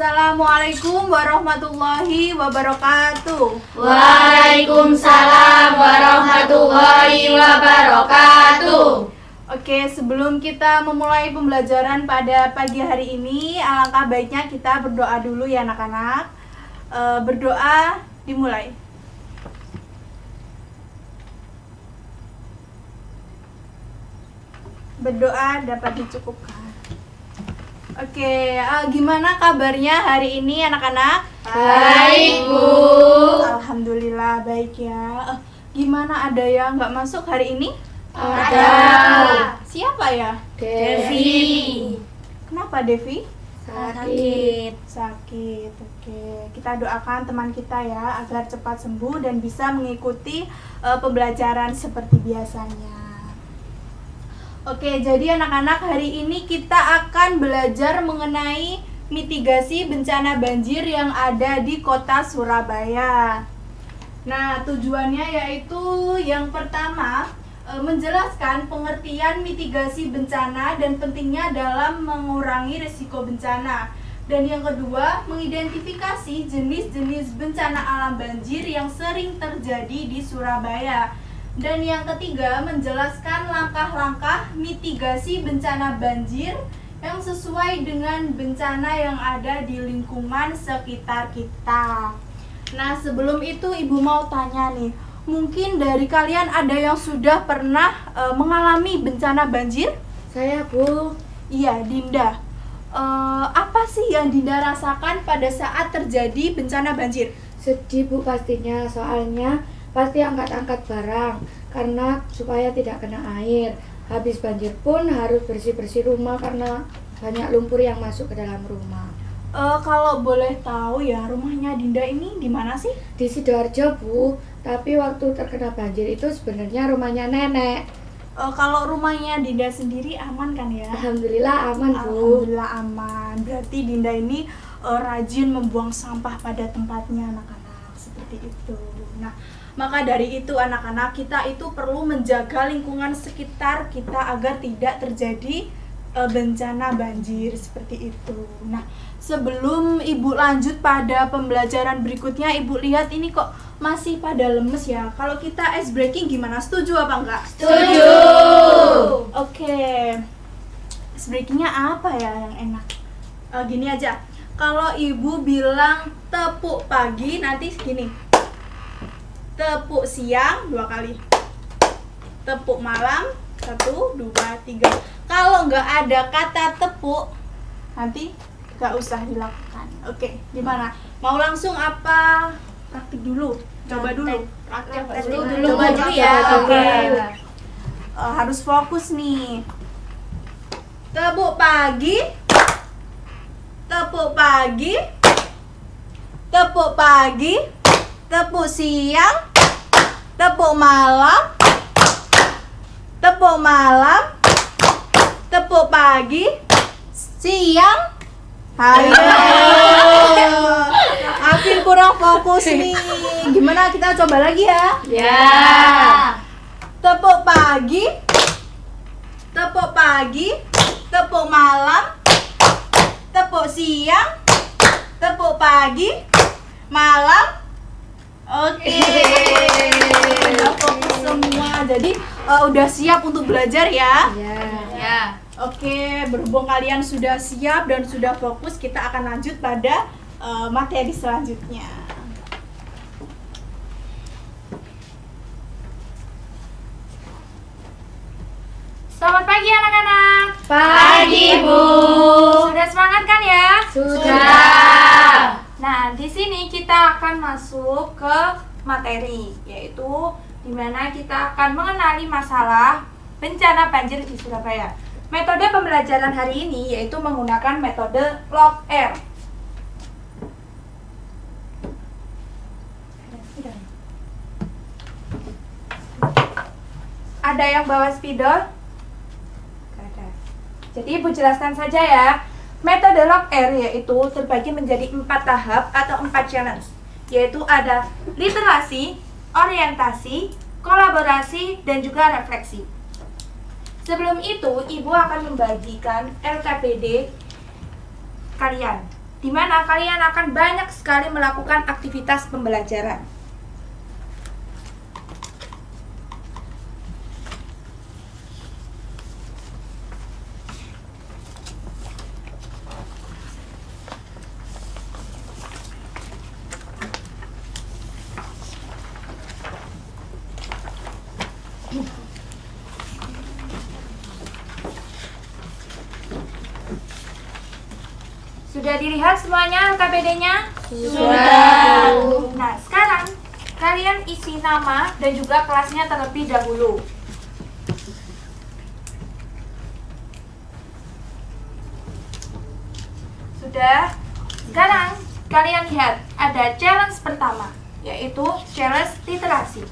Assalamualaikum warahmatullahi wabarakatuh. Waalaikumsalam warahmatullahi wabarakatuh. Oke, sebelum kita memulai pembelajaran pada pagi hari ini, alangkah baiknya kita berdoa dulu ya anak-anak. Berdoa dimulai. Berdoa dapat dicukupkan. Oke, gimana kabarnya hari ini anak-anak? Baik, Bu. Alhamdulillah baik ya. Gimana, ada yang nggak masuk hari ini? Ada. Siapa ya? Devi. Kenapa Devi? Sakit. Oke, kita doakan teman kita ya agar cepat sembuh dan bisa mengikuti pembelajaran seperti biasanya. Oke, jadi anak-anak, hari ini kita akan belajar mengenai mitigasi bencana banjir yang ada di kota Surabaya. Nah, tujuannya yaitu yang pertama, menjelaskan pengertian mitigasi bencana dan pentingnya dalam mengurangi risiko bencana. Dan yang kedua, mengidentifikasi jenis-jenis bencana alam banjir yang sering terjadi di Surabaya. Dan yang ketiga, menjelaskan langkah-langkah mitigasi bencana banjir yang sesuai dengan bencana yang ada di lingkungan sekitar kita. Nah, sebelum itu Ibu mau tanya nih, mungkin dari kalian ada yang sudah pernah mengalami bencana banjir? Saya, Bu. Iya, Dinda. Apa sih yang Dinda rasakan pada saat terjadi bencana banjir? Sedih, Bu, pastinya. Soalnya pasti angkat-angkat barang karena supaya tidak kena air. Habis banjir pun harus bersih-bersih rumah karena banyak lumpur yang masuk ke dalam rumah. Kalau boleh tahu ya, rumahnya Dinda ini di mana sih? Di Sidoarjo, Bu. Tapi waktu terkena banjir itu sebenarnya rumahnya nenek. Kalau rumahnya Dinda sendiri aman kan ya? Alhamdulillah aman, Bu. Alhamdulillah aman. Berarti Dinda ini rajin membuang sampah pada tempatnya anak-anak, seperti itu. Nah, maka dari itu anak-anak, kita itu perlu menjaga lingkungan sekitar kita agar tidak terjadi bencana banjir seperti itu. Nah, sebelum Ibu lanjut pada pembelajaran berikutnya, Ibu lihat ini kok masih pada lemes ya. Kalau kita ice breaking gimana? Setuju apa enggak? Setuju. Oke. Ice breakingnya apa ya yang enak? Gini aja. Kalau Ibu bilang tepuk pagi, nanti gini. Tepuk siang 2 kali. Tepuk malam 1, 2, 3. Kalau nggak ada kata tepuk, nanti nggak usah dilakukan. Oke, gimana? Mau langsung apa? Praktik dulu. Coba dulu. Praktik dulu. Coba dulu ya. Oke. Harus fokus nih. Tepuk pagi. Tepuk pagi. Tepuk pagi. Tepuk siang. Tepuk malam. Tepuk malam. Tepuk pagi, siang. Ayo. Afin kurang fokus nih. Gimana, kita coba lagi ya? Ya. Tepuk pagi. Tepuk pagi. Tepuk malam. Tepuk siang. Tepuk pagi. Malam. Oke. Udah fokus semua. Jadi udah siap untuk belajar ya? Ya. Oke, berhubung kalian sudah siap dan sudah fokus, kita akan lanjut pada materi selanjutnya. Selamat pagi anak-anak. Pagi, Bu. Sudah semangat kan ya? Sudah. Nah, di sini kita akan masuk ke materi, yaitu dimana kita akan mengenali masalah bencana banjir di Surabaya. Metode pembelajaran hari ini yaitu menggunakan metode log R. Ada yang bawa spidol? Gak ada. Jadi Ibu jelaskan saja ya. Metode log R yaitu terbagi menjadi 4 tahap atau 4 challenge. Yaitu ada literasi, orientasi, kolaborasi, dan juga refleksi. Sebelum itu, Ibu akan membagikan LKPD kalian. di mana kalian akan banyak sekali melakukan aktivitas pembelajaran. Sudah dilihat semuanya KPD-nya? Sudah. Nah, sekarang kalian isi nama dan juga kelasnya terlebih dahulu. Sudah. Sekarang kalian lihat ada challenge pertama, yaitu challenge literasi.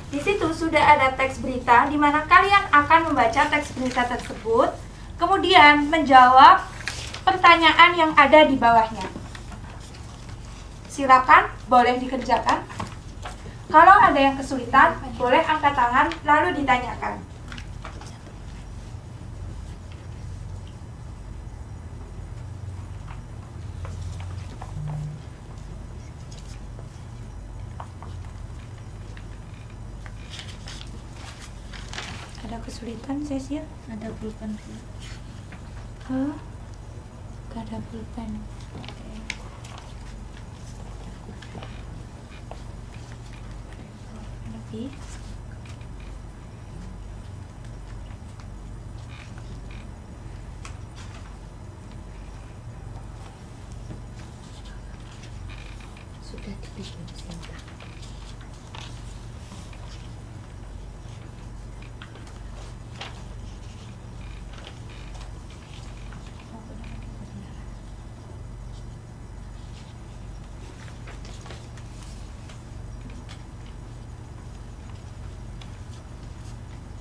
Di situ sudah ada teks berita di mana kalian akan membaca teks berita tersebut, kemudian menjawab pertanyaan yang ada di bawahnya. Silakan, boleh dikerjakan. Kalau ada yang kesulitan, boleh angkat tangan lalu ditanyakan. Ada kesulitan, Cecil? Ada pulpen sih. Hah? Gak ada pulpen. Lebih. Sudah dibikin Sinta.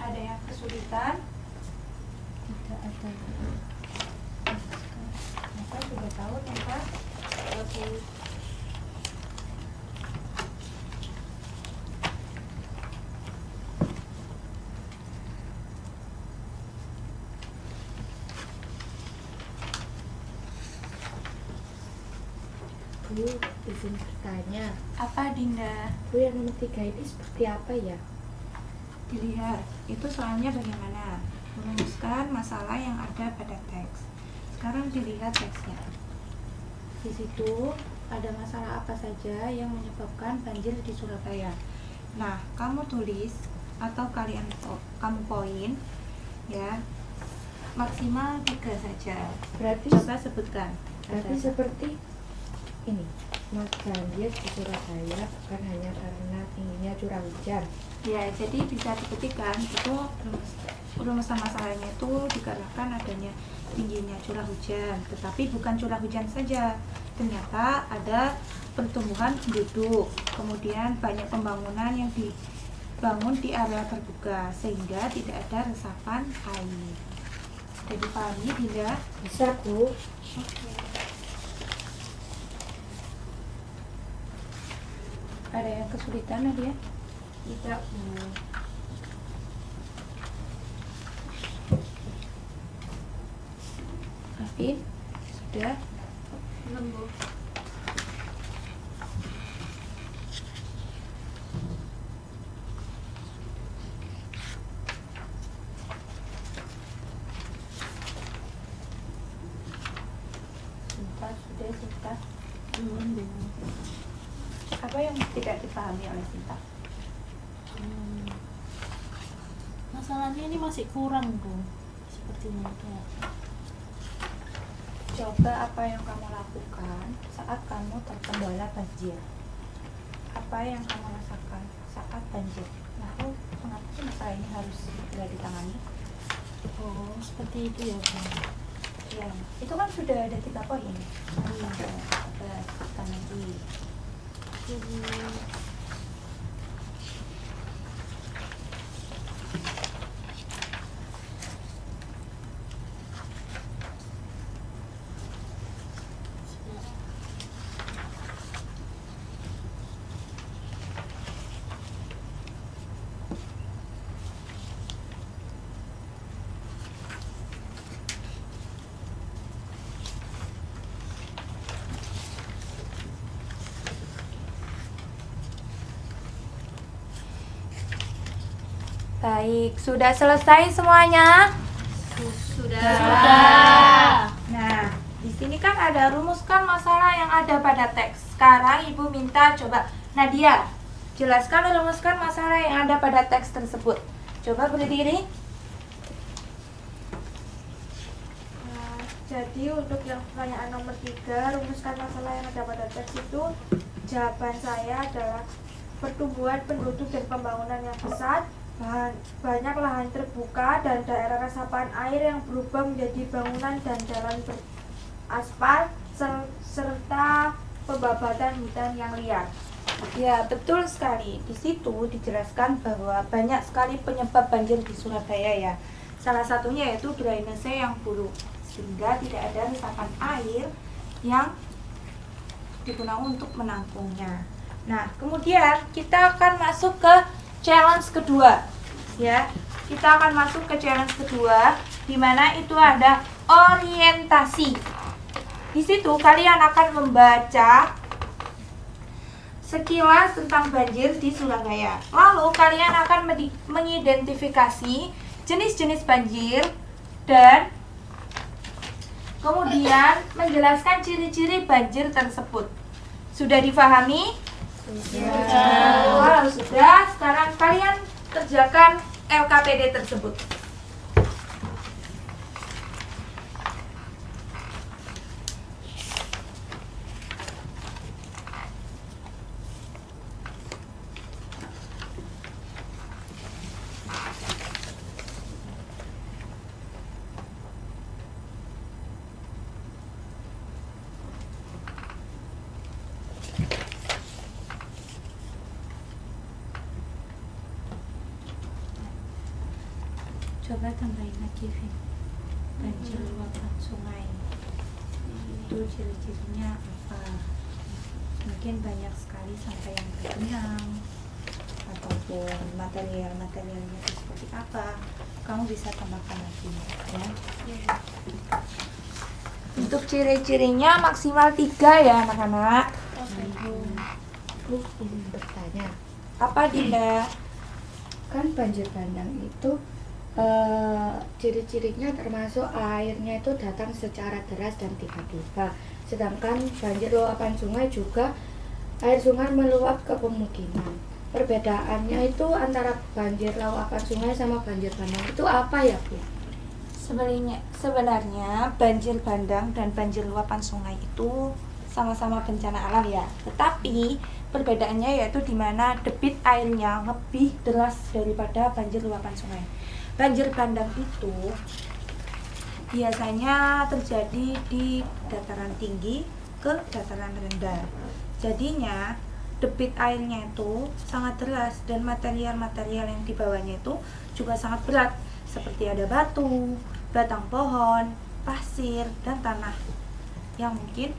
Ada yang kesulitan? Tidak ada. Maka sudah tahu, Tempa? Oke. Bu, izin bertanya. Apa, Dinda? Bu, yang nomor 3 ini seperti apa ya? Dilihat, itu soalnya bagaimana merumuskan masalah yang ada pada teks. Sekarang dilihat teksnya. Di situ ada masalah apa saja yang menyebabkan banjir di Surabaya. Nah, kamu tulis atau kamu poin ya, maksimal 3 saja. Berarti Coba sebutkan. Berarti seperti ini. Mas banjir di Surabaya bukan hanya karena tingginya curah hujan. Ya, jadi bisa dibuktikan itu rumusan masalahnya itu dikarenakan adanya tingginya curah hujan, tetapi bukan curah hujan saja. Ternyata ada pertumbuhan penduduk, kemudian banyak pembangunan yang dibangun di area terbuka sehingga tidak ada resapan air. Sudah dipahami, Dinda? Bisa, Bu. Ada yang kesulitan, Nadia? Tidak, Bu. Afin? Sudah? Belum, Bu. Sinta? Belum, Bu. Apa yang tidak dipahami oleh Sinta? Masalahnya ini masih kurang, Bu. Sepertinya itu. Coba apa yang kamu lakukan saat kamu terkendala banjir. Apa yang kamu rasakan saat banjir? Lalu mengapa sih masalah ini harus segera ditangani? Oh, seperti itu ya, Bu. Ya, itu kan sudah ada 3 poin. Iya. Coba kita nanti. Baik, sudah selesai semuanya? Sudah. Nah, di sini kan ada rumuskan masalah yang ada pada teks. Sekarang Ibu minta coba Nadia, jelaskan dan rumuskan masalah yang ada pada teks tersebut. Coba berdiri. Nah, jadi untuk yang pertanyaan nomor 3, rumuskan masalah yang ada pada teks itu, jawaban saya adalah pertumbuhan penduduk dan pembangunan yang pesat, banyak lahan terbuka dan daerah resapan air yang berubah menjadi bangunan dan jalan beraspal, serta pembabatan hutan yang liar. Ya, betul sekali. Di situ dijelaskan bahwa banyak sekali penyebab banjir di Surabaya ya. Salah satunya yaitu drainase yang buruk, sehingga tidak ada resapan air yang digunakan untuk menampungnya. Nah, kemudian kita akan masuk ke challenge kedua. Ya, kita akan masuk ke challenge kedua, di mana itu ada orientasi. Di situ kalian akan membaca sekilas tentang banjir di Surabaya. Lalu kalian akan mengidentifikasi jenis-jenis banjir dan kemudian menjelaskan ciri-ciri banjir tersebut. Sudah difahami? Kalau sudah, sekarang kalian kerjakan LKPD tersebut. Coba tambahin lagi, Vin. Banjir luapan sungai itu ciri-cirinya apa? Mungkin banyak sekali sampah yang tergenang ataupun materialnya itu seperti apa. Kamu bisa tambahkan lagi ya. Untuk ciri-cirinya maksimal 3 ya anak-anak. Aku ingin bertanya, Apa Dinda? kan banjir bandang itu ciri-cirinya termasuk airnya itu datang secara deras dan tiba-tiba. Sedangkan banjir luapan sungai juga air sungai meluap ke pemukiman. Perbedaannya itu antara banjir luapan sungai sama banjir bandang itu apa ya, Bu? Sebenarnya banjir bandang dan banjir luapan sungai itu sama-sama bencana alam ya. Tetapi perbedaannya yaitu di mana debit airnya lebih deras daripada banjir luapan sungai. Banjir bandang itu biasanya terjadi di dataran tinggi ke dataran rendah. Jadinya debit airnya itu sangat deras dan material-material yang dibawanya itu juga sangat berat, seperti ada batu, batang pohon, pasir, dan tanah yang mungkin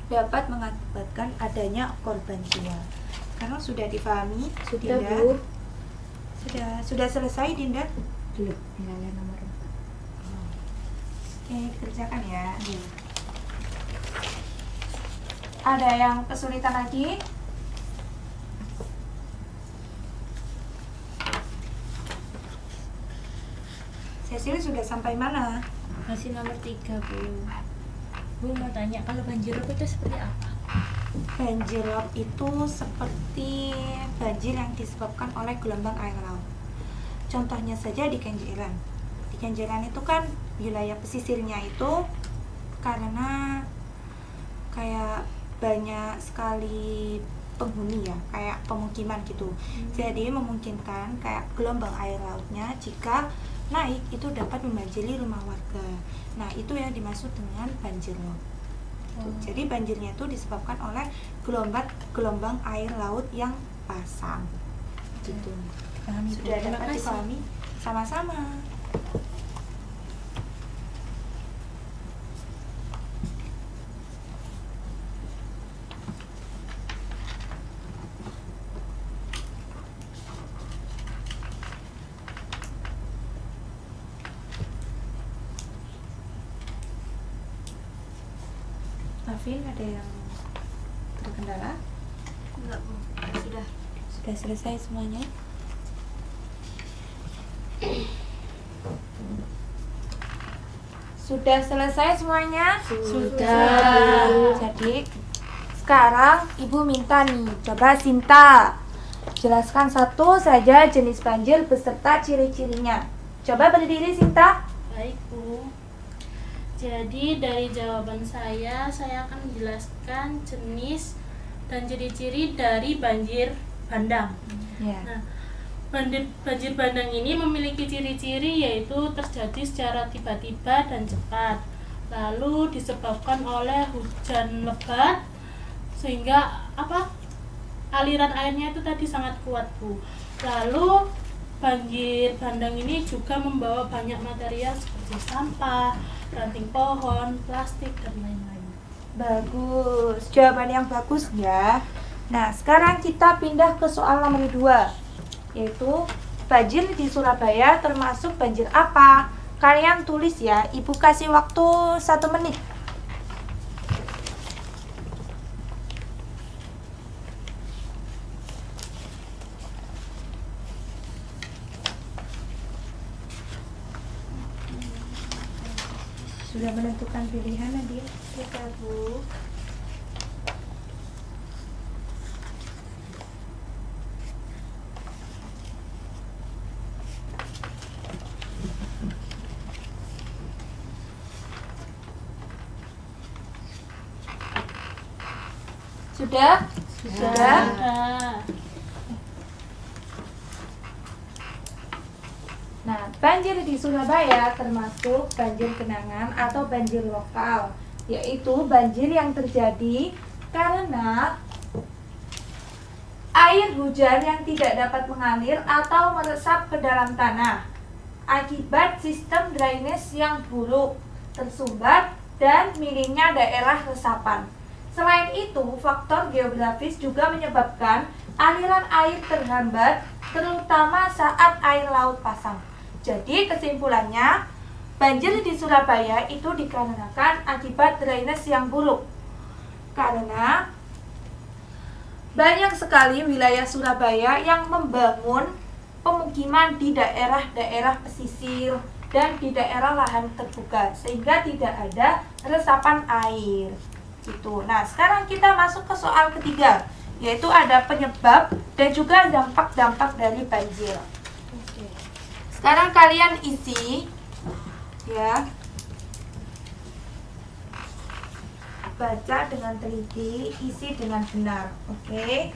dapat mengakibatkan adanya korban jiwa. Sekarang sudah difahami, Sudah, Dinda? Bu. Sudah selesai, Dinda? Belum, nilai nomor 4. Oke, dikerjakan ya. Ada yang kesulitan lagi? Cecil sudah sampai mana? Masih nomor 3, Bu. Bu mau tanya, kalau banjir rob itu seperti apa? Banjir rob itu seperti banjir yang disebabkan oleh gelombang air laut. Contohnya saja di Kenjeran. Di Kenjeran itu kan wilayah pesisirnya itu karena kayak banyak sekali penghuni ya, kayak pemukiman gitu. Jadi memungkinkan kayak gelombang air lautnya jika naik itu dapat membanjiri rumah warga. Nah, itu yang dimaksud dengan banjir rob. Jadi banjirnya itu disebabkan oleh gelombang air laut yang pasang. Gitu. Sudah Terima dapat kasih. dipahami? Sama-sama. Afin, ada yang terkendala? Enggak, Bu. Sudah. Sudah selesai semuanya? Sudah selesai semuanya? Sudah, Bu. Jadi sekarang Ibu minta nih, coba Sinta jelaskan satu saja jenis banjir beserta ciri-cirinya. Coba berdiri Sinta. Baik, Bu. Jadi dari jawaban saya akan menjelaskan jenis dan ciri-ciri dari banjir bandang. Ya. Nah, banjir bandang ini memiliki ciri-ciri yaitu terjadi secara tiba-tiba dan cepat, lalu disebabkan oleh hujan lebat sehingga aliran airnya itu tadi sangat kuat, Bu. Lalu banjir bandang ini juga membawa banyak material seperti sampah, ranting pohon, plastik, dan lain-lain. Bagus, jawaban yang bagus ya. Nah, sekarang kita pindah ke soal nomor 2, yaitu banjir di Surabaya termasuk banjir apa? Kalian tulis ya, Ibu kasih waktu 1 menit. Sudah menentukan pilihan Nadia? Sudah, Bu. Sudah? Sudah? Sudah. Nah, banjir di Surabaya termasuk banjir genangan atau banjir lokal, yaitu banjir yang terjadi karena air hujan yang tidak dapat mengalir atau meresap ke dalam tanah akibat sistem drainase yang buruk, tersumbat, dan minimnya daerah resapan. Selain itu, faktor geografis juga menyebabkan aliran air terhambat, terutama saat air laut pasang. Jadi kesimpulannya, banjir di Surabaya itu dikarenakan akibat drainase yang buruk. Karena banyak sekali wilayah Surabaya yang membangun pemukiman di daerah-daerah pesisir dan di daerah lahan terbuka, sehingga tidak ada resapan air. Gitu. Nah, sekarang kita masuk ke soal ketiga, yaitu ada penyebab dan juga dampak-dampak dari banjir. Sekarang kalian isi ya, baca dengan teliti, isi dengan benar. Oke.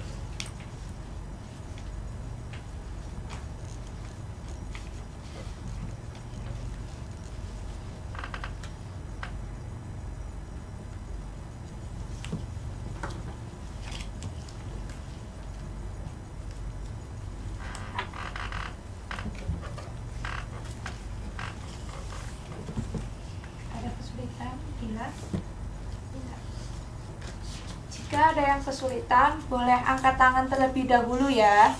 Jika ada yang kesulitan, boleh angkat tangan terlebih dahulu ya.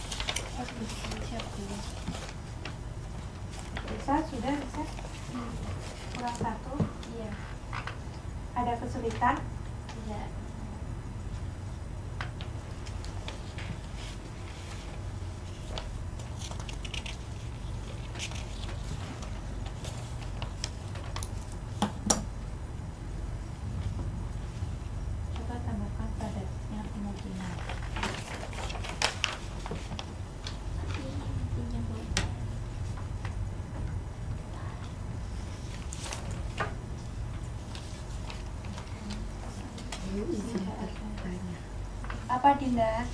Bisa, sudah bisa. Kurang 1. Iya. Ada kesulitan? Iya. Coba tambahkan padatnya kemungkinan. Apa Dinda?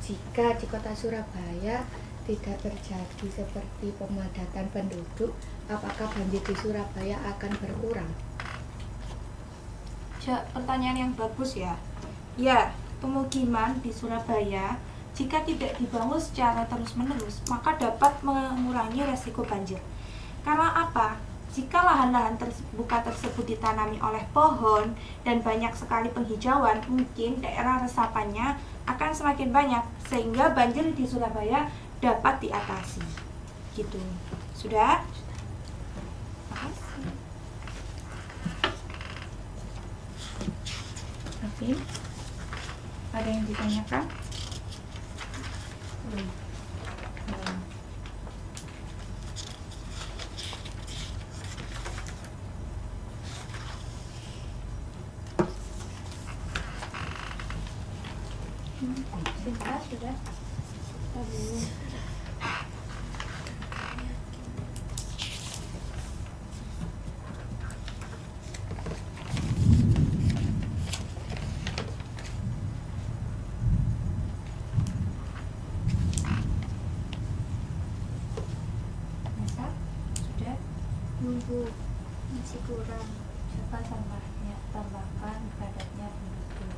Jika di kota Surabaya tidak terjadi seperti pemadatan penduduk, apakah banjir di Surabaya akan berkurang? Pertanyaan yang bagus ya. Ya, pemukiman di Surabaya jika tidak dibangun secara terus-menerus, maka dapat mengurangi resiko banjir. Karena apa? Jika lahan-lahan terbuka tersebut ditanami oleh pohon dan banyak sekali penghijauan, mungkin daerah resapannya akan semakin banyak sehingga banjir di Surabaya dapat diatasi. Gitu. Sudah? Makasih. Oke. Ada yang ditanyakan? Belum. Sudah. Sudah. Nunggu masih kurang. Coba tambahkan padatnya penduduk.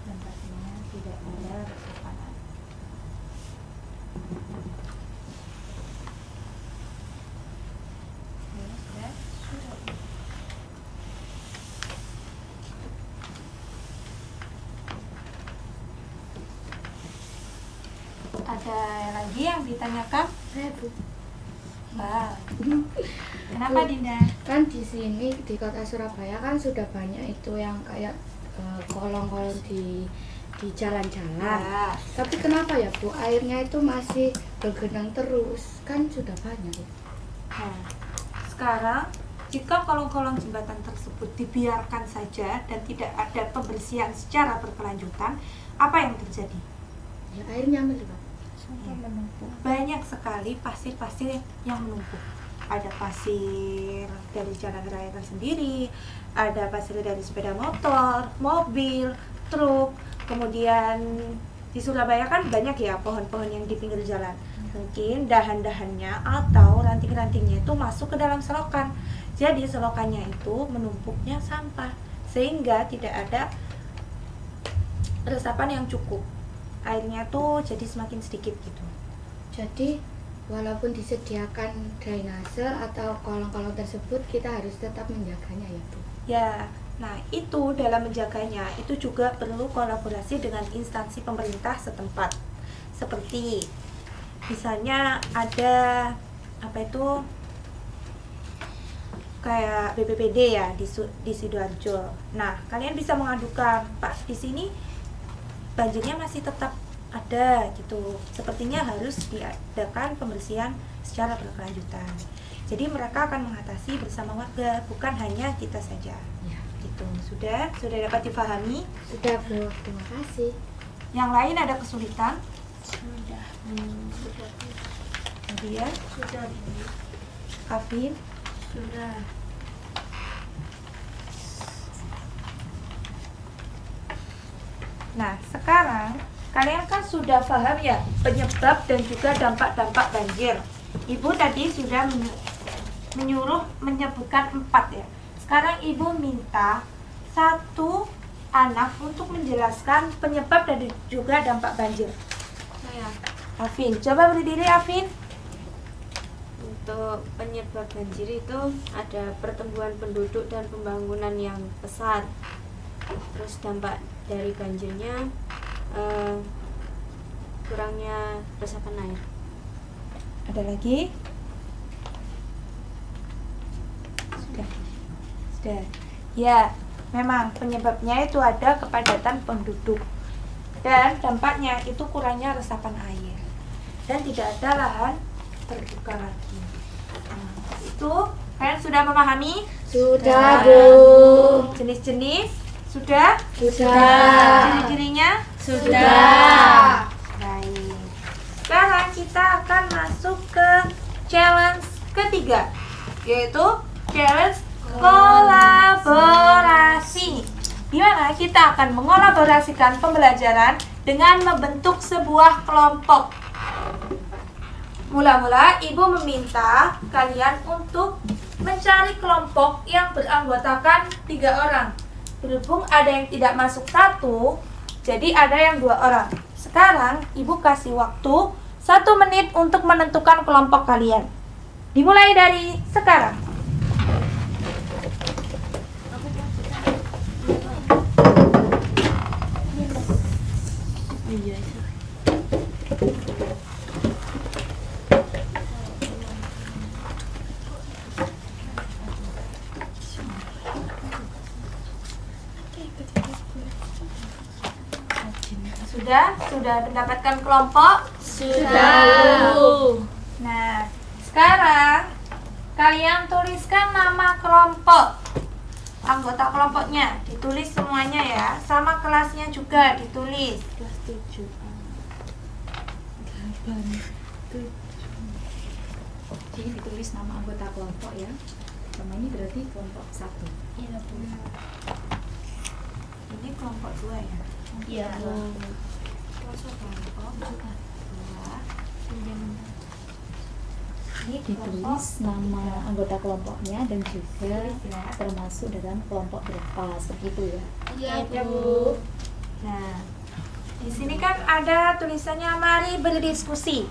Nampaknya tidak ada resapan air. Ya, sudah. Ada lagi yang ditanyakan? Bu. Wah. Kenapa Dinda? Kan di sini di kota Surabaya kan sudah banyak itu yang kayak kolong-kolong di jalan-jalan. Ya. Tapi kenapa ya Bu, airnya itu masih bergenang terus? Kan sudah banyak ya. Nah, sekarang jika kolong-kolong jembatan tersebut dibiarkan saja dan tidak ada pembersihan secara berkelanjutan, apa yang terjadi? Ya airnya melimpah. Banyak sekali pasir-pasir yang menumpuk. Ada pasir dari jalan raya tersendiri, ada pasir dari sepeda motor, mobil, truk. Kemudian di Surabaya kan banyak ya pohon-pohon yang di pinggir jalan. Mungkin dahan-dahannya atau ranting-rantingnya itu masuk ke dalam selokan. Jadi selokannya itu menumpuknya sampah sehingga tidak ada resapan yang cukup. Airnya tuh jadi semakin sedikit gitu. Jadi walaupun disediakan drainase atau kolong-kolong tersebut, kita harus tetap menjaganya ya Bu. Ya, nah itu dalam menjaganya itu juga perlu kolaborasi dengan instansi pemerintah setempat. Seperti misalnya ada apa itu kayak BPPD ya di Sidoarjo. Nah, kalian bisa mengadukan, Pak, di sini banjirnya masih tetap ada gitu. Sepertinya harus diadakan pembersihan secara berkelanjutan. Jadi mereka akan mengatasi bersama warga, bukan hanya kita saja. Ya. Gitu. Sudah dapat dipahami? Sudah Bu, terima kasih. Yang lain ada kesulitan? Sudah. Kemudian Sudah. Kavin? Sudah. Nah, sekarang kalian kan sudah paham ya penyebab dan juga dampak-dampak banjir. Ibu tadi sudah menyuruh menyebutkan 4 ya. Sekarang Ibu minta 1 anak untuk menjelaskan penyebab dan juga dampak banjir. Saya Afin, coba berdiri Afin. untuk penyebab banjir itu ada pertumbuhan penduduk dan pembangunan yang pesat. Terus dampak dari banjirnya kurangnya resapan air. Ada lagi? Sudah. Ya, memang penyebabnya itu ada kepadatan penduduk. Dan dampaknya itu kurangnya resapan air. Dan tidak ada lahan terbuka lagi. Nah, itu kalian sudah memahami? Sudah Nah, Bu. jenis-jenis sudah? Sudah. Ciri-cirinya? Sudah. Baik. Sekarang kita akan masuk ke challenge ketiga, yaitu challenge kolaborasi. Di mana kita akan mengolaborasikan pembelajaran dengan membentuk sebuah kelompok. Mula-mula Ibu meminta kalian untuk mencari kelompok yang beranggotakan 3 orang. Berhubung ada yang tidak masuk 1, jadi ada yang 2 orang. Sekarang Ibu kasih waktu 1 menit untuk menentukan kelompok kalian. Dimulai dari sekarang. Sudah mendapatkan kelompok? Sudah. Nah, Sekarang kalian tuliskan nama kelompok. Anggota kelompoknya ditulis semuanya ya. Sama kelasnya juga ditulis. Kelas 7. Jadi ditulis nama anggota kelompok ya. Sama ini berarti kelompok 1. Iya, Bu. Ini kelompok 2 ya. Iya, Bu. Kelompok 2. Ini Ditulis nama anggota kelompoknya dan juga termasuk dalam kelompok berapa, seperti itu ya. Iya, Bu. Nah, di sini kan ada tulisannya mari berdiskusi,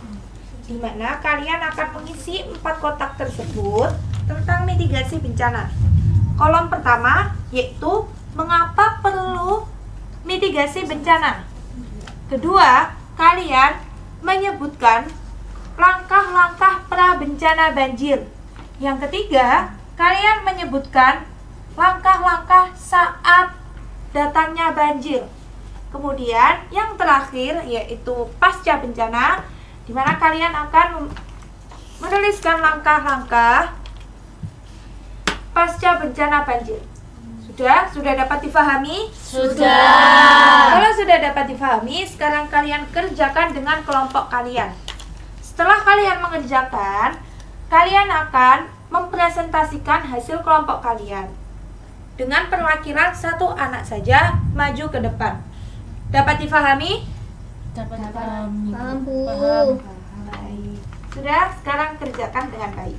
di mana kalian akan mengisi 4 kotak tersebut tentang mitigasi bencana. Kolom pertama yaitu mengapa perlu mitigasi bencana. Kedua, kalian menyebutkan langkah-langkah pra-bencana banjir. Yang ketiga, kalian menyebutkan langkah-langkah saat datangnya banjir. Kemudian yang terakhir yaitu pasca bencana, di mana kalian akan menuliskan langkah-langkah pasca bencana banjir. Sudah dapat difahami? Sudah. Kalau sudah dapat difahami, sekarang kalian kerjakan dengan kelompok kalian. Setelah kalian mengerjakan, kalian akan mempresentasikan hasil kelompok kalian dengan perwakilan 1 anak saja maju ke depan. Dapat difahami? Dapat paham. Paham, Bu. Paham. Baik. Sudah, sekarang kerjakan dengan baik.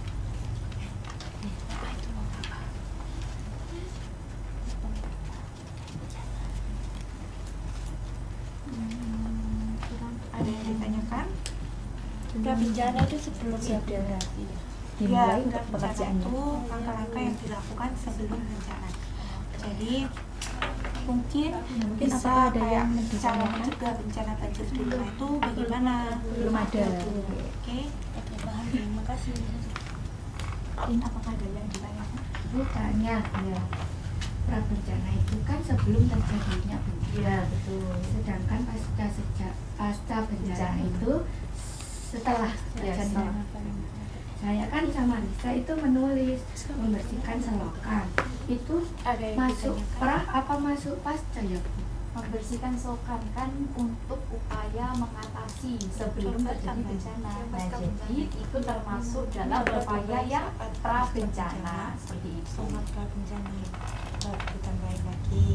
Ada yang ditanyakan? Bencana itu sebelum ada. Dimulai untuk bencana pekerjaannya. itu langkah-langkah yang dilakukan sebelum bencana. Jadi mungkin bisa apakah ada kayak yang cara ditanyakan? mencegah bencana banjir di rumah itu bagaimana? Belum ada. Oke. Oke, paham. Terima kasih. Ini apakah ada yang ditanyakan? Bukannya ya. Pra bencana itu kan sebelum terjadinya bencana. Iya, betul. Sedangkan pasca bencana itu setelah Ya, bencana. Saya kan sama Lisa itu menulis membersihkan selokan. Itu Ada yang masuk ditanyakan? pra apa masuk pasca ya, Bu? Membersihkan selokan kan untuk upaya mengatasi sebelum terjadi bencana. Nah, jadi itu termasuk dalam upaya yang pra bencana seperti itu. Sangat pra bencana. Baru ditambahin lagi.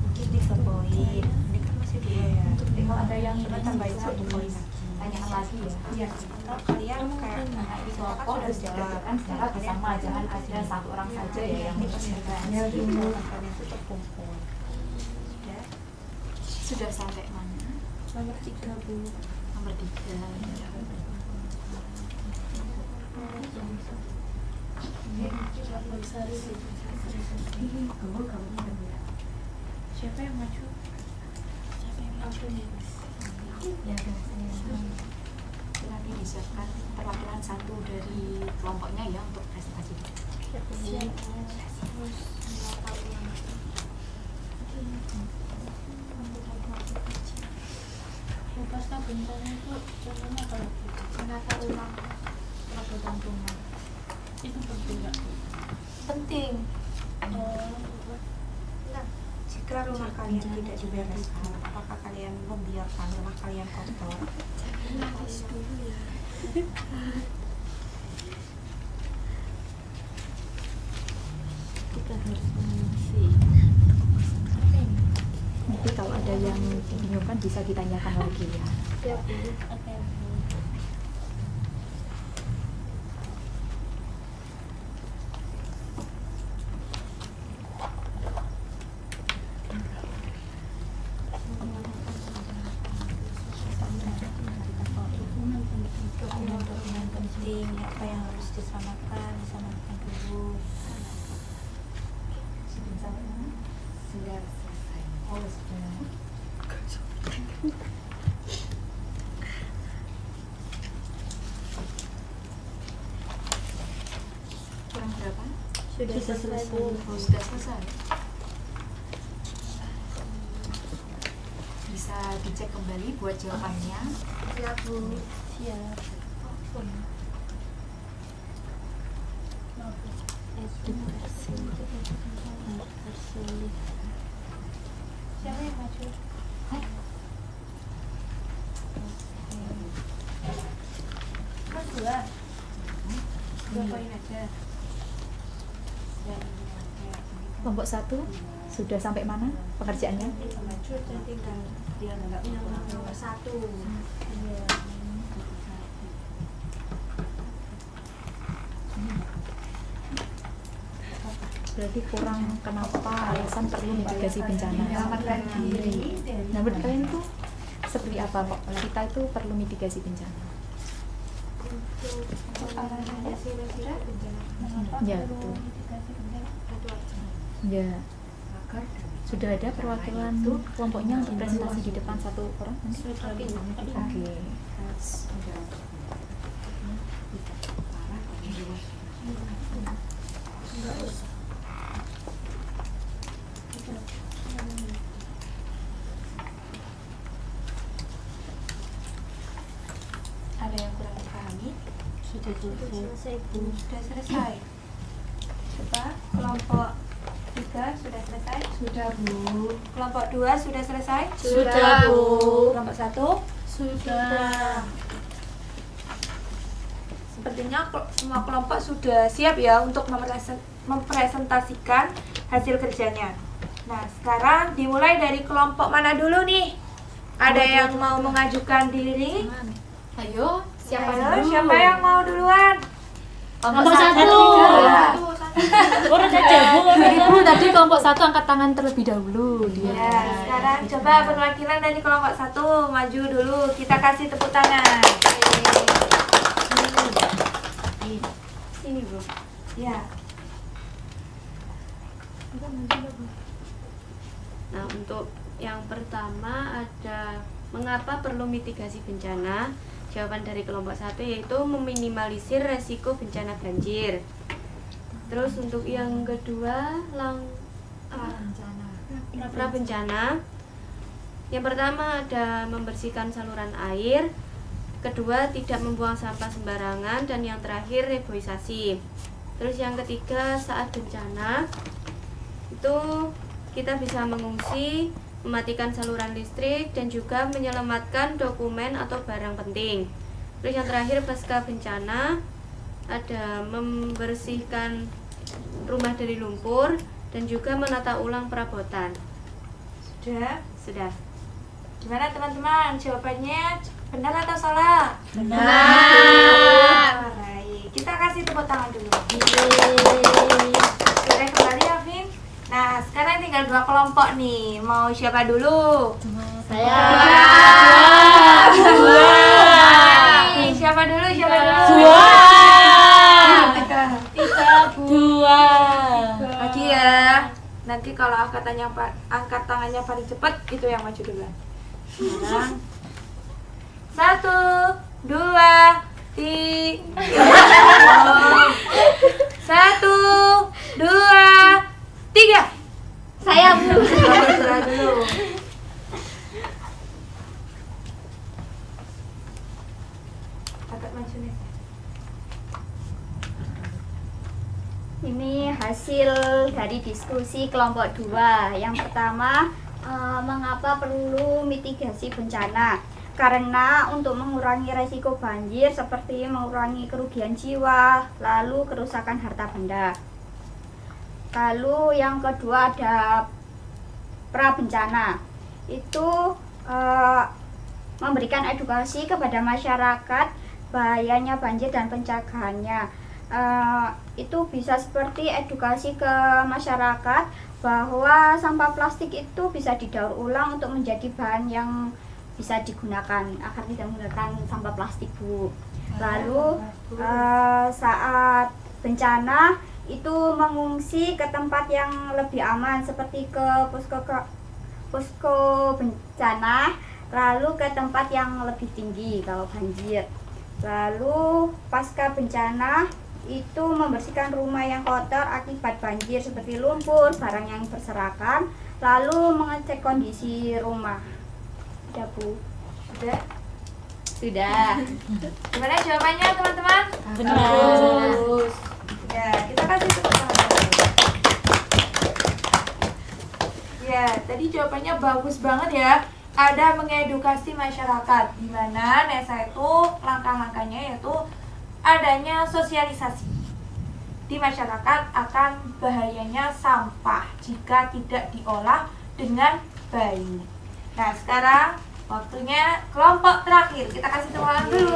Mungkin 3 poin. Ini kan masih 2 ya. Kalau ada yang Coba tambahin 1 poin lagi. tanyakan lagi ya. Iya. Atau kalian kayak Nah, itu kelompok harus dikerjakan secara bersama, jangan ada 1 orang saja ya yang ya dulu kalian itu terkumpul. sudah sampai mana? Nomor 3, Bu. Nomor 3. Siapa yang maju? Ya, nanti disiapkan perwakilan 1 dari kelompoknya ya untuk presentasi. Pasca bencana itu contohnya kalau Menata ulang perabotan rumah. itu penting nggak? Penting. Oh, Jika rumah kalian tidak dibereskan, apakah kalian membiarkan rumah kalian kotor? Kita harus mengisi. Nanti kalau ada yang dibingungkan bisa ditanyakan lagi ya. oke. Dokumen penting, apa yang harus disamakan dulu. Sudah selesai. Oh, sudah. Kurang berapa? Sudah selesai, Bu. Oh, sudah selesai. Bisa dicek kembali buat jawabannya. Ya, Bu. Siap. Siapa yang maju? Mas dua poin aja. Kelompok 1 sudah sampai mana pengerjaannya? Maju dan tinggal dia nggak nomor 1. Berarti kurang kenapa alasan perlu mitigasi bencana. Selamatkan diri Nah, menurut kalian tuh seperti apa kok kita itu perlu mitigasi bencana? arahannya kira-kira Ya, betul. Ya, sudah ada perwakilan kelompoknya untuk presentasi di depan satu orang? Oke. ada yang kurang dipahami? Sudah selesai, Bu. Sudah selesai. Coba kelompok 3 sudah selesai? Sudah, Bu. Kelompok 2 sudah selesai? Sudah, Bu. Kelompok 1? Sudah. Sepertinya semua kelompok sudah siap ya untuk mempresentasikan hasil kerjanya. Nah, sekarang dimulai dari kelompok mana dulu nih? Ada yang mau mengajukan diri? Ayo, siapa Ayo, dulu? siapa yang mau duluan? Kelompok 1. Urut aja, Bu. Ibu tadi kelompok 1 angkat tangan terlebih dahulu dia. Ya, sekarang coba perwakilan dari kelompok 1 maju dulu. Kita kasih tepuk tangan. Sini, Bu. Ya. Nah, untuk yang pertama ada mengapa perlu mitigasi bencana? Jawaban dari kelompok 1 yaitu meminimalisir resiko bencana banjir. Terus untuk yang kedua pra bencana. Yang pertama ada membersihkan saluran air, kedua tidak membuang sampah sembarangan, dan yang terakhir reboisasi. Terus yang ketiga saat bencana itu kita bisa mengungsi, mematikan saluran listrik, dan juga menyelamatkan dokumen atau barang penting. Terus yang terakhir pasca bencana ada membersihkan rumah dari lumpur dan juga menata ulang perabotan. Sudah? Sudah. Gimana teman-teman? Jawabannya benar atau salah? Benar. Baik, kita kasih tepuk tangan dulu. Boleh kembali ya, Vin? Nah, sekarang tinggal 2 kelompok nih. Mau siapa dulu? Saya. Nih, siapa dulu? Siapa dulu? Dua. Lagi ya. Nanti kalau angkat tangannya paling cepat itu yang maju duluan. Sekarang 1, 2, 3. 1, 2, 3. Saya, Bu. Bergerak dulu. Agak maju nih. Ini hasil dari diskusi kelompok 2. Yang pertama, mengapa perlu mitigasi bencana? Karena untuk mengurangi resiko banjir seperti mengurangi kerugian jiwa, lalu kerusakan harta benda. Lalu yang kedua ada pra bencana. Itu memberikan edukasi kepada masyarakat bahayanya banjir dan pencegahannya. Itu bisa seperti edukasi ke masyarakat bahwa sampah plastik itu bisa didaur ulang untuk menjadi bahan yang bisa digunakan agar tidak menggunakan sampah plastik, Bu. Lalu saat bencana itu mengungsi ke tempat yang lebih aman seperti ke posko bencana, lalu ke tempat yang lebih tinggi kalau banjir. Lalu pasca bencana itu membersihkan rumah yang kotor akibat banjir seperti lumpur, barang yang berserakan, lalu mengecek kondisi rumah. Sudah, Bu? Sudah? Sudah. Gimana jawabannya teman-teman? Benar. Ya, kita kasih tepuk tangan. jawabannya bagus banget ya. Ada mengedukasi masyarakat, di mana Nesa itu langkah-langkahnya yaitu adanya sosialisasi di masyarakat akan bahayanya sampah jika tidak diolah dengan baik. Nah, sekarang waktunya kelompok terakhir. Kita kasih tepuk tangan dulu.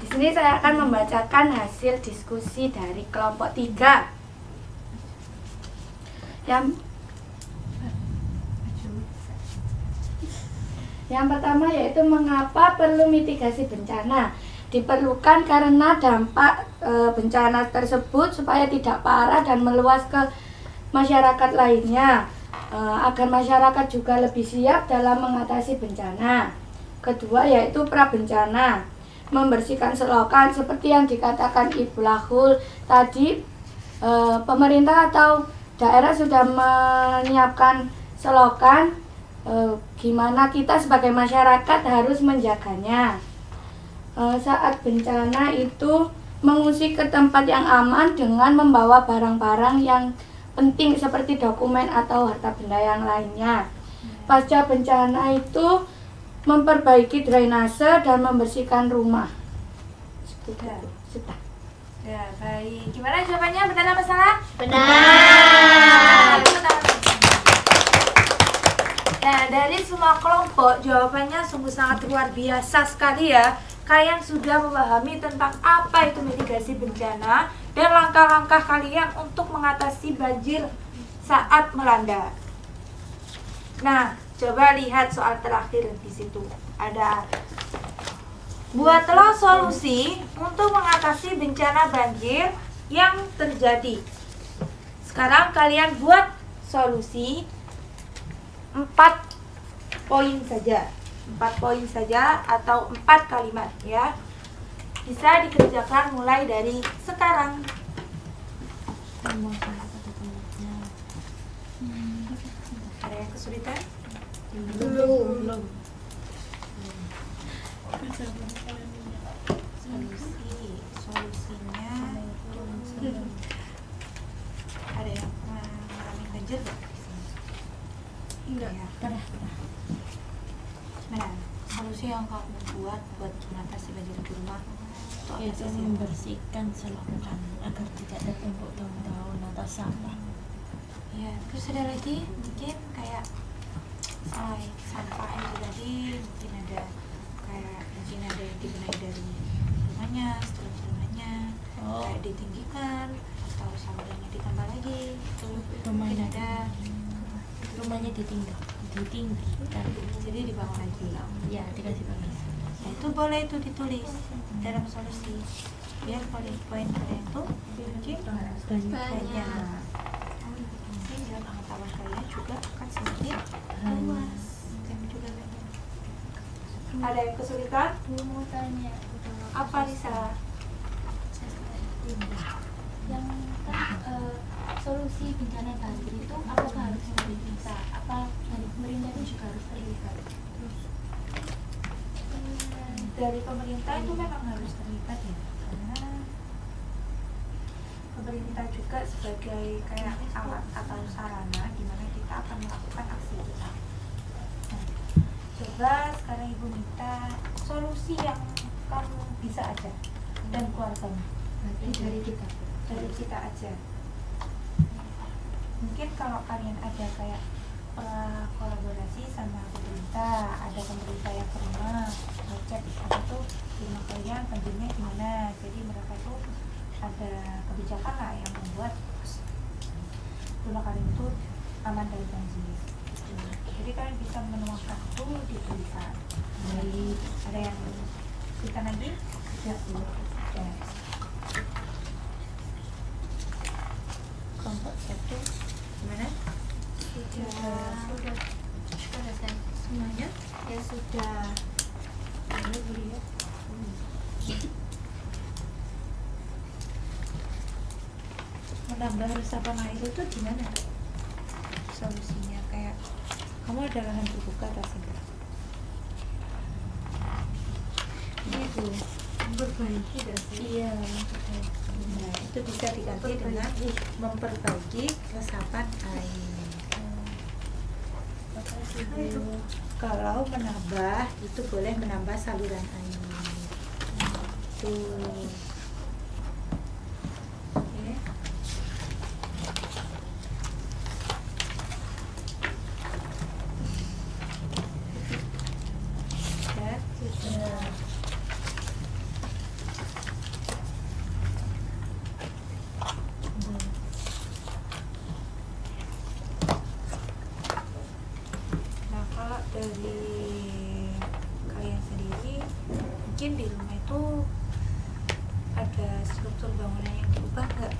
Di sini saya akan membacakan hasil diskusi dari kelompok 3. Yang pertama yaitu mengapa perlu mitigasi bencana. Diperlukan karena dampak bencana tersebut supaya tidak parah dan meluas ke masyarakat lainnya, agar masyarakat juga lebih siap dalam mengatasi bencana. Kedua yaitu prabencana, membersihkan selokan seperti yang dikatakan Ibu Lahul tadi. Pemerintah atau daerah sudah menyiapkan selokan, gimana kita sebagai masyarakat harus menjaganya. Saat bencana itu mengungsi ke tempat yang aman dengan membawa barang-barang yang penting seperti dokumen atau harta benda yang lainnya. Pasca bencana itu memperbaiki drainase dan membersihkan rumah. Sudah. Ya, baik. Gimana jawabannya? Benar apa salah? Benar. Nah, dari semua kelompok jawabannya sungguh sangat luar biasa sekali ya. Kalian sudah memahami tentang apa itu mitigasi bencana dan langkah-langkah kalian untuk mengatasi banjir saat melanda. Nah, coba lihat soal terakhir di situ. Ada buatlah solusi untuk mengatasi bencana banjir yang terjadi. Sekarang kalian buat solusi 4 poin saja. 4 poin saja atau 4 kalimat ya. Bisa dikerjakan mulai dari sekarang. Ada yang kesulitan? Belum. Solusinya ada yang mengalami banjir nggak di sini? Enggak ya. Gimana? Solusi yang kamu buat mengatasi banjir di rumah yaitu membersihkan selokan agar tidak tertumpuk daun-daun atau sampah. Ya, terus ada lagi mungkin kayak selain sampah itu tadi mungkin ada yang dibenahi dari rumahnya, setelah rumahnya kayak ditinggikan atau salurannya ditambah lagi itu mungkin ada rumahnya ditinggikan jadi dibangun lagi ya, dikasih bagus. nah, itu boleh itu ditulis dalam solusi biar poin kalian itu mungkin banyak dan pengetahuan kalian juga akan semakin luas dan juga banyak. Ada yang kesulitan? Mau tanya Apa Lisa? yang solusi bencana banjir itu apakah harus dari kita? Apa dari pemerintah itu juga harus terlibat? Dari pemerintah itu memang harus terlibat ya, karena pemerintah juga sebagai kayak alat atau sarana di mana kita akan melakukan aksi kita. Nah, coba sekarang Ibu minta solusi yang kamu bisa aja dan keluargamu. Dari kita aja. Mungkin kalau kalian ada kayak kolaborasi sama pemerintah, ada pemerintah yang ke rumah ngecek apa tuh rumah kalian banjirnya gimana, jadi mereka tuh ada kebijakan lah yang membuat rumah kalian itu aman dari banjir gitu. Jadi kalian bisa menuangkan itu di tulisan. Ada yang kita lagi? Ya, Kelompok 1 gimana? Sudah selesai Semuanya? ya, sudah. Menambah resapan air itu gimana? Solusinya kayak kamu ada lahan terbuka atas enggak? Itu Memperbaiki dan Iya. Nah, itu bisa diganti dengan memperbaiki resapan air. Kalau menambah itu boleh menambah saluran air. Tuh. Oke. Sudah. Nah, kalau dari kalian sendiri, mungkin di rumah itu ada struktur bangunan yang diubah nggak?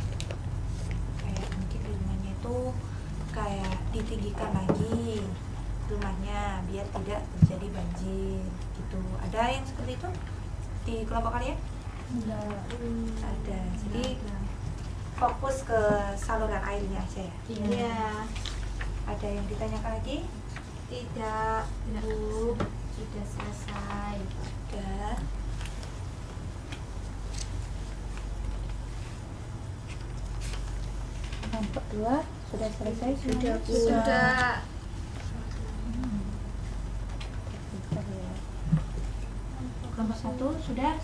Kayak mungkin di rumahnya itu kayak ditinggikan lagi rumahnya biar tidak terjadi banjir gitu. Ada yang seperti itu di kelompok kalian? Ada. Jadi fokus ke saluran airnya aja ya. Iya. Ada yang ditanyakan lagi? Tidak, Bu. Sudah selesai. Sudah. Kelompok 2 sudah selesai semuanya? Sudah. Bentar ya. Kelompok 1 sudah?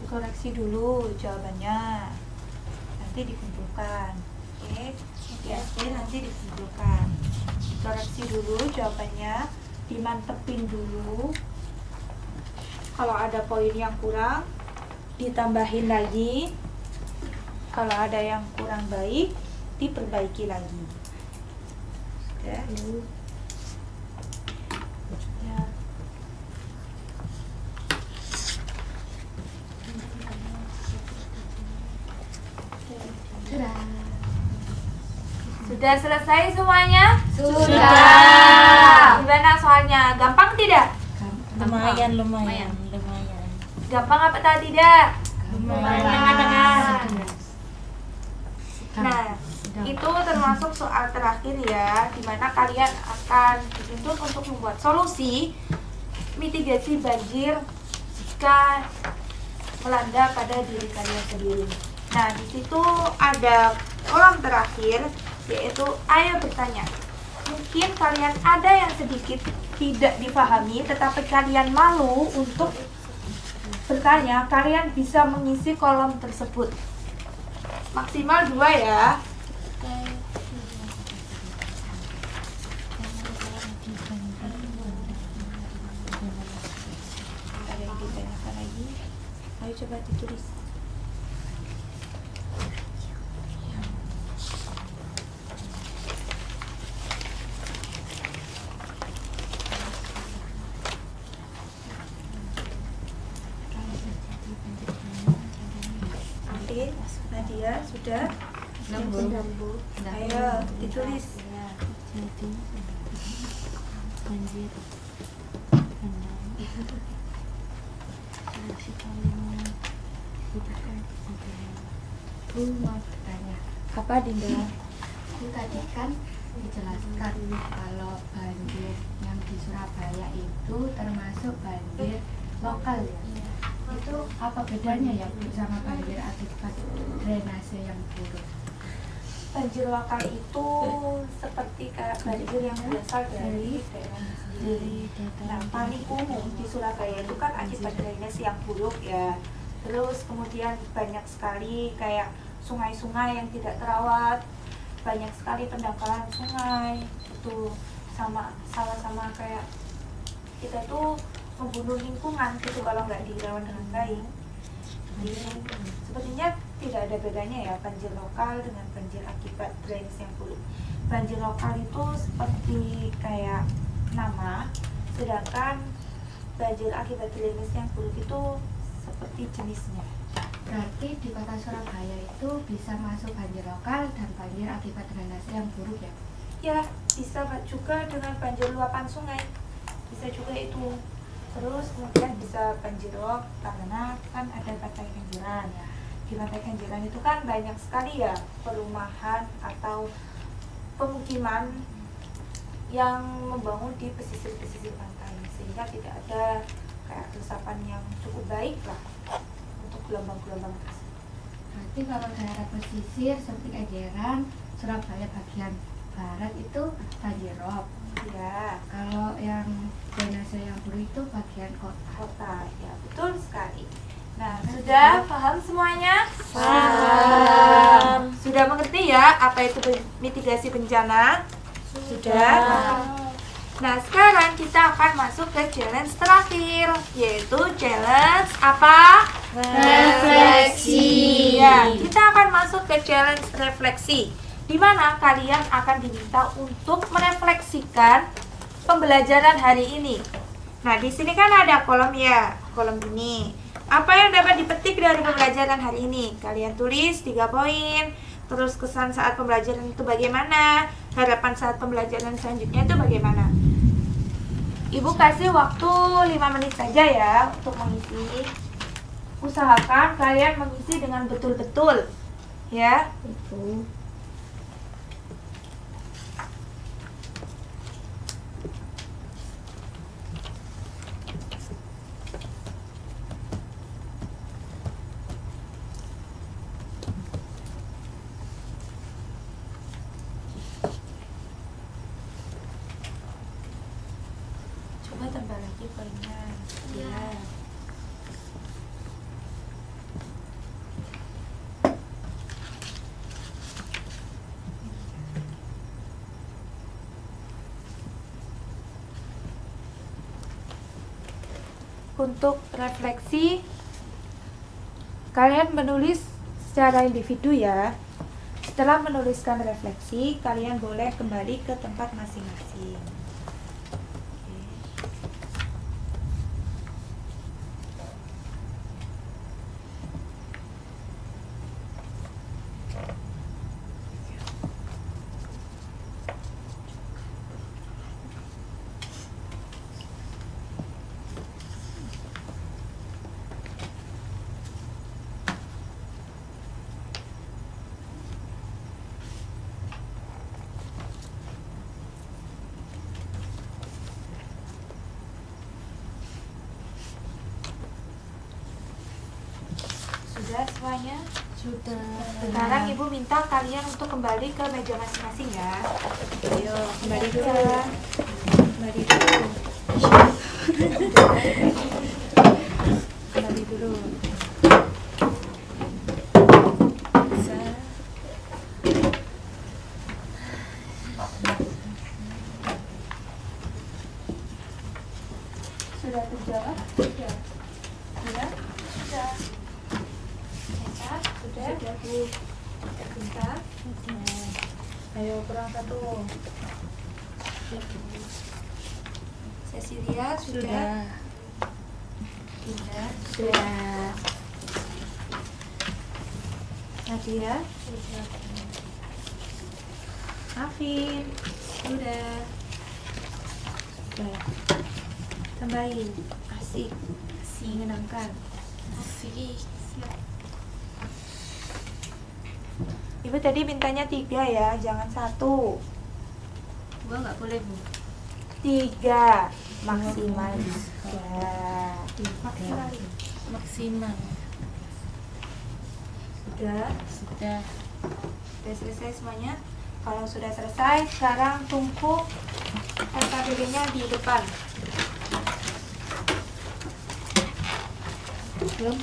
Koreksi dulu jawabannya. Nanti dikumpulkan. Oke. Oke, nanti dikumpulkan. Koreksi dulu jawabannya, dimantepin dulu. Kalau ada poin yang kurang, ditambahin lagi. Kalau ada yang kurang baik, diperbaiki lagi. Sudah. Ya. Sudah selesai semuanya? Sudah. Gimana soalnya? Gampang tidak? Lumayan. Gampang apa tadi tidak? Lumayan. Tengah-tengah. Nah, itu termasuk soal terakhir ya, dimana kalian akan dituntut untuk membuat solusi mitigasi banjir jika melanda pada diri kalian sendiri. Nah, di situ ada kolom terakhir, yaitu ayo bertanya. Mungkin kalian ada yang sedikit tidak dipahami, tetapi kalian malu untuk bertanya, kalian bisa mengisi kolom tersebut. Maksimal 2 ya. Ada yang ditanyakan lagi? Ayo coba ditulis. Oke, Nadia sudah? Ayo ditulis. Jadi banjir solusi kalian itu kan Bu mau bertanya. Apa Dinda? Bu tadi kan dijelaskan kalau banjir yang di Surabaya itu termasuk banjir lokal ya. Itu apa bedanya ya Bu sama banjir akibat drainase yang buruk? Banjir lokal itu seperti kayak banjir yang berasal dari daerahnya sendiri. Nah, paling umum di Surabaya itu kan akibat drainase yang buruk ya. Terus kemudian banyak sekali kayak sungai-sungai yang tidak terawat, banyak sekali pendangkalan sungai itu sama kayak kita tuh membunuh lingkungan gitu kalau nggak dirawat dengan baik. Jadi sepertinya tidak ada bedanya ya banjir lokal dengan banjir akibat drainase yang buruk. Banjir lokal itu seperti kayak nama, sedangkan banjir akibat drainase yang buruk itu seperti jenisnya. Berarti di kota Surabaya itu bisa masuk banjir lokal dan banjir akibat drainase yang buruk ya? Ya, bisa juga dengan banjir luapan sungai, bisa juga itu. Terus kemudian bisa banjir rob karena kan ada pantai Kenjeran. Di pantai Kenjeran itu kan banyak sekali ya perumahan atau pemukiman yang membangun di pesisir-pesisir pantai, sehingga tidak ada kayak resapan yang cukup baik lah untuk gelombang-gelombang tersebut. Berarti kalau daerah pesisir seperti Kenjeran, Surabaya bagian barat itu banjir rob. Ya, Kalau yang drainase yang buruk itu bagian kota. kota, ya betul sekali. Nah, sudah paham semuanya? Paham. Sudah mengerti ya apa itu mitigasi bencana? Sudah. Nah, sekarang kita akan masuk ke challenge terakhir, yaitu challenge apa? Refleksi. Ya, kita akan masuk ke challenge refleksi, di mana kalian akan diminta untuk merefleksikan pembelajaran hari ini. Nah, di sini kan ada kolom ya, kolom ini. Apa yang dapat dipetik dari pembelajaran hari ini? Kalian tulis 3 poin. Terus kesan saat pembelajaran itu bagaimana? Harapan saat pembelajaran selanjutnya itu bagaimana? Ibu kasih waktu 5 menit saja ya untuk mengisi. Usahakan kalian mengisi dengan betul-betul ya. Itu. Coba tambah lagi poinnya. Ya. Untuk refleksi, kalian menulis secara individu ya. Setelah menuliskan refleksi, kalian boleh kembali ke tempat masing-masing. Sudah semuanya? Sudah. Sekarang Ibu minta kalian untuk kembali ke meja masing-masing ya. Ayo, kembali dulu. Kembali dulu. Kembali dulu. Bisa. Sudah terjawab? Sudah. Sudah? Sudah. Sudah, Bu. Bentar. Ayo, kurang satu. Cecilia, sudah. Dinda, sudah. Nadia, sudah. Afin, sudah. Sudah. Tambahin. Asik. Menyenangkan. Asik. Ibu tadi mintanya 3 ya, jangan 1. 2 nggak boleh, Bu. 3 maksimal. Ya. Maksimal. Maksimal. Sudah. Sudah. Sudah selesai semuanya. Kalau sudah selesai, sekarang tumpuk SKBD-nya di depan. Belum?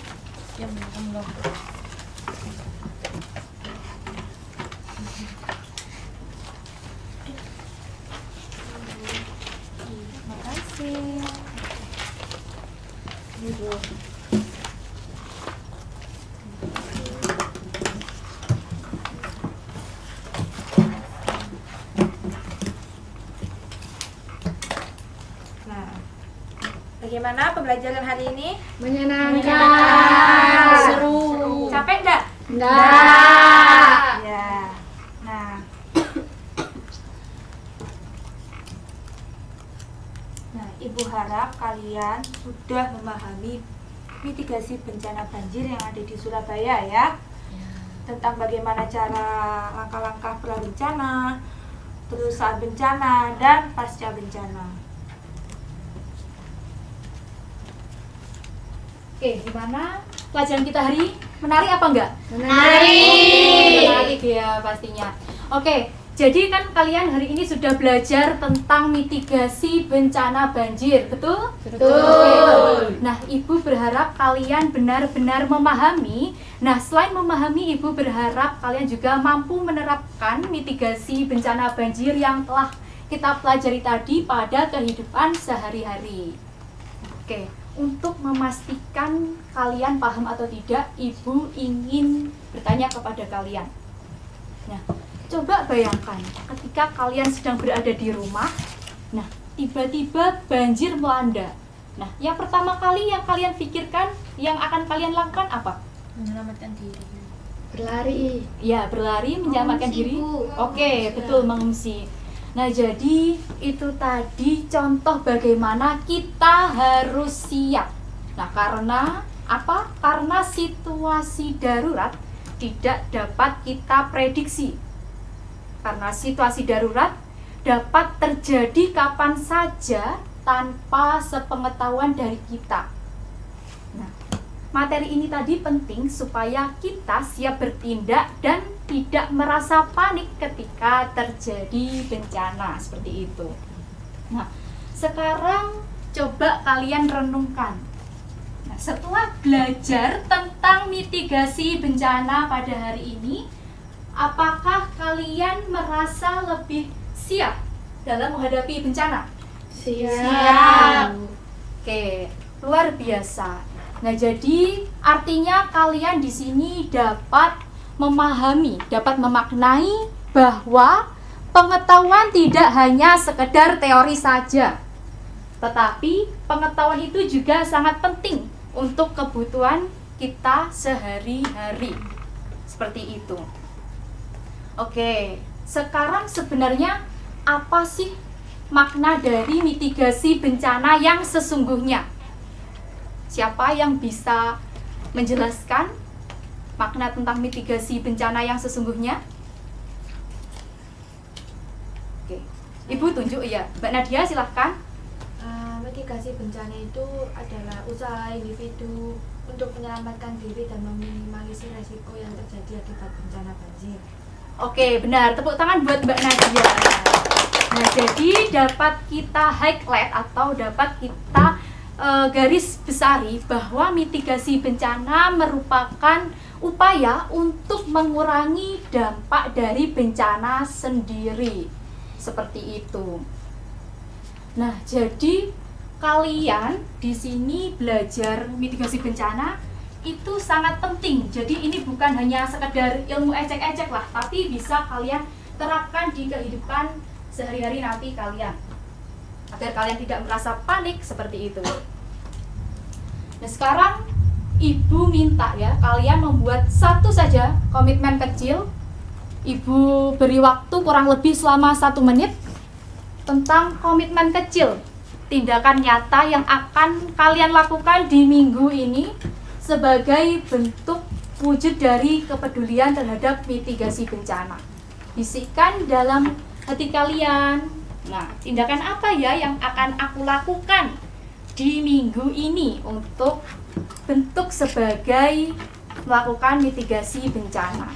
Ya, belum. Terima kasih. Ibu. Nah, bagaimana pembelajaran hari ini? Menyenangkan. Seru. Capek nggak? Enggak. Ya. Nah. Nah, Ibu harap kalian sudah memahami mitigasi bencana banjir yang ada di Surabaya ya. Tentang bagaimana cara langkah-langkah pra-bencana, terus saat bencana dan pasca bencana. Oke, gimana pelajaran kita hari ini? Menarik apa enggak? Menarik ya pastinya. Oke, jadi kan kalian hari ini sudah belajar tentang mitigasi bencana banjir, betul? Betul. Nah, Ibu berharap kalian benar-benar memahami. Nah, selain memahami, Ibu berharap kalian juga mampu menerapkan mitigasi bencana banjir yang telah kita pelajari tadi pada kehidupan sehari-hari. Oke, untuk memastikan kalian paham atau tidak, Ibu ingin bertanya kepada kalian. Nah, coba bayangkan ketika kalian sedang berada di rumah, nah tiba-tiba banjir melanda. Nah, yang pertama kali yang kalian pikirkan, yang akan kalian lakukan apa? Menyelamatkan diri. Berlari. Ya, berlari, menyelamatkan diri. Oke, betul, mengungsi. Nah, jadi itu tadi contoh bagaimana kita harus siap. Nah, karena apa? Karena situasi darurat tidak dapat kita prediksi. Karena situasi darurat dapat terjadi kapan saja tanpa sepengetahuan dari kita. Nah, materi ini tadi penting supaya kita siap bertindak dan tidak merasa panik ketika terjadi bencana seperti itu. Nah, sekarang coba kalian renungkan. Nah, setelah belajar tentang mitigasi bencana pada hari ini, apakah kalian merasa lebih siap dalam menghadapi bencana? Siap. Oke, luar biasa. Nah, jadi artinya kalian di sini dapat memahami, dapat memaknai bahwa pengetahuan tidak hanya sekedar teori saja, tetapi pengetahuan itu juga sangat penting untuk kebutuhan kita sehari-hari. Seperti itu. Oke, sekarang sebenarnya apa sih makna dari mitigasi bencana yang sesungguhnya? Siapa yang bisa menjelaskan makna tentang mitigasi bencana yang sesungguhnya? Oke, Ibu tunjuk ya. Mbak Nadia silahkan. Mitigasi bencana itu adalah usaha individu untuk menyelamatkan diri dan meminimalisir resiko yang terjadi akibat bencana banjir. Oke, benar. Tepuk tangan buat Mbak Nadia. Nah, jadi dapat kita highlight atau dapat kita garis besari bahwa mitigasi bencana merupakan upaya untuk mengurangi dampak dari bencana sendiri. Seperti itu. Nah, jadi kalian di sini belajar mitigasi bencana itu sangat penting. Jadi ini bukan hanya sekedar ilmu ecek-ecek lah, tapi bisa kalian terapkan di kehidupan sehari-hari nanti kalian, agar kalian tidak merasa panik seperti itu. Nah, sekarang Ibu minta ya kalian membuat satu saja komitmen kecil. Ibu beri waktu kurang lebih selama 1 menit tentang komitmen kecil, tindakan nyata yang akan kalian lakukan di minggu ini sebagai bentuk wujud dari kepedulian terhadap mitigasi bencana. Bisikan dalam hati kalian. Nah, tindakan apa ya yang akan aku lakukan di minggu ini untuk bentuk sebagai melakukan mitigasi bencana?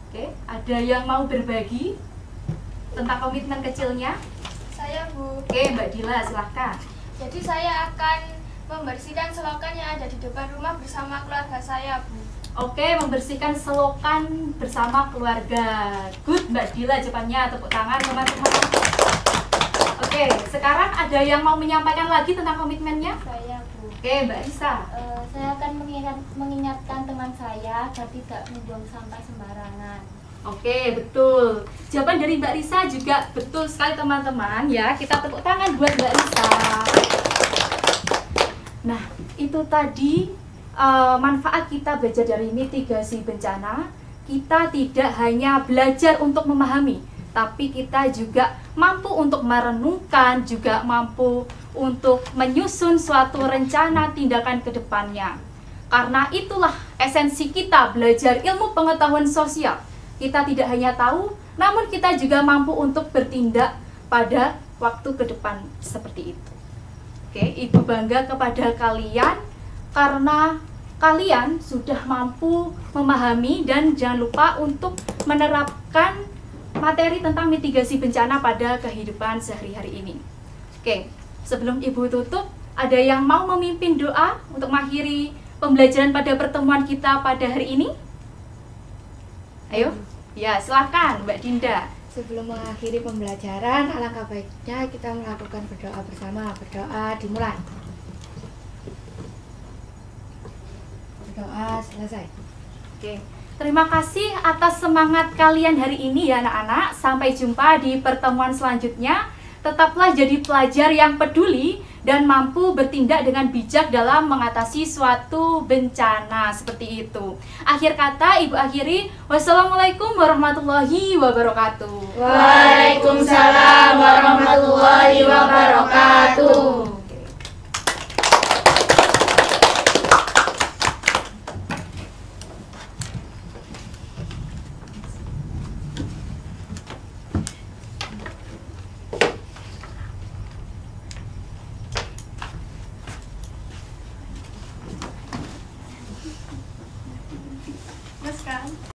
Oke, ada yang mau berbagi tentang komitmen kecilnya? Saya, Bu. Oke, Mbak Dila, silahkan. Jadi saya akan membersihkan selokan yang ada di depan rumah bersama keluarga saya, Bu. Oke, membersihkan selokan bersama keluarga. Good, Mbak Dila, jawabannya. Tepuk tangan, teman-teman. Oke, sekarang ada yang mau menyampaikan lagi tentang komitmennya? Saya, Bu. Oke, Mbak Risa. Saya akan mengingatkan teman saya agar tidak membuang sampah sembarangan. Oke, betul. Jawaban dari Mbak Risa juga betul sekali, teman-teman. Ya, kita tepuk tangan buat Mbak Risa. Nah, itu tadi manfaat kita belajar dari mitigasi bencana. Kita tidak hanya belajar untuk memahami, tapi kita juga mampu untuk merenungkan, juga mampu untuk menyusun suatu rencana tindakan ke depannya. Karena itulah esensi kita belajar ilmu pengetahuan sosial. Kita tidak hanya tahu, namun kita juga mampu untuk bertindak pada waktu ke depan seperti itu. Oke, Ibu bangga kepada kalian karena kalian sudah mampu memahami dan jangan lupa untuk menerapkan materi tentang mitigasi bencana pada kehidupan sehari-hari ini. Oke, sebelum Ibu tutup, ada yang mau memimpin doa untuk mengakhiri pembelajaran pada pertemuan kita pada hari ini? Ayo, ya silakan Mbak Dinda. Sebelum mengakhiri pembelajaran, alangkah baiknya kita melakukan berdoa bersama. Berdoa dimulai. Berdoa selesai. Oke, terima kasih atas semangat kalian hari ini ya anak-anak. Sampai jumpa di pertemuan selanjutnya. Tetaplah jadi pelajar yang peduli dan mampu bertindak dengan bijak dalam mengatasi suatu bencana seperti itu. Akhir kata Ibu akhiri, wassalamualaikum warahmatullahi wabarakatuh. Waalaikumsalam warahmatullahi wabarakatuh.